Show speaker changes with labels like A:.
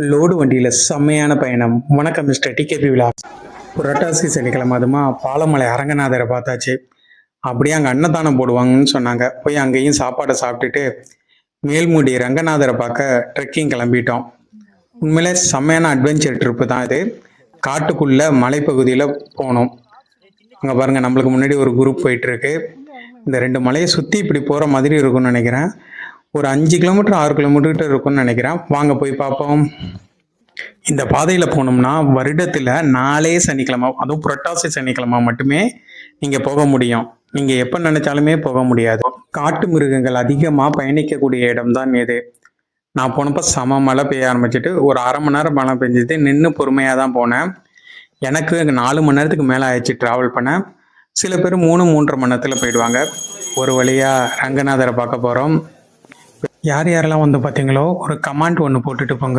A: Load வண்டியில் செம்மையான பயணம். வணக்கம் மிஸ்டர் டிகேபி விலாஸ். புரட்டாசி சனிக்கிழமை அதுமா பாலமலை அரங்கநாதரை பார்த்தாச்சு. அப்படியே அங்கே அன்னதானம் போடுவாங்கன்னு சொன்னாங்க. போய் அங்கேயும் சாப்பாடை சாப்பிட்டுட்டு மேல்முடி ரங்கநாதரை பார்க்க ட்ரெக்கிங் கிளம்பிட்டோம். உண்மையிலே செம்மையான அட்வென்ச்சர் ட்ரிப்பு தான் இது. காட்டுக்குள்ளே மலைப்பகுதியில் போனோம். அங்கே பாருங்கள், நம்மளுக்கு முன்னாடி ஒரு குரூப் போயிட்டுருக்கு. இந்த 2 மலையை சுற்றி இப்படி போகிற மாதிரி இருக்கும்னு நினைக்கிறேன். ஒரு 5 கிலோமீட்டர் 6 கிலோமீட்டர் இருக்கும்னு நினைக்கிறேன். வாங்க போய் பார்ப்போம். இந்த பாதையில் போனோம்னா வருடத்தில் 4 சனிக்கிழமை, அதுவும் புரட்டாசி சனிக்கிழமை மட்டுமே நீங்கள் போக முடியும். நீங்கள் எப்போ நினைச்சாலுமே போக முடியாது. காட்டு மிருகங்கள் அதிகமாக பயணிக்கக்கூடிய இடம் தான் இது. நான் போனப்போ செம மழை பெய்ய ஆரம்பிச்சிட்டு ஒரு 1/2 மணி நேரம் மழை பெஞ்சிட்டு நின்று பொறுமையாக தான் போனேன். எனக்கு 4 மணி நேரத்துக்கு மேலே ஆயிடுச்சு ட்ராவல் பண்ண. சில பேர் 3-3.5 மணி நேரத்தில் போயிடுவாங்க. ஒரு வழியாக ரங்கநாதரை பார்க்க போகிறோம். யார் யாரெல்லாம் வந்து பார்த்தீங்களோ ஒரு கமெண்ட் ஒன்று போட்டுட்டு போங்க.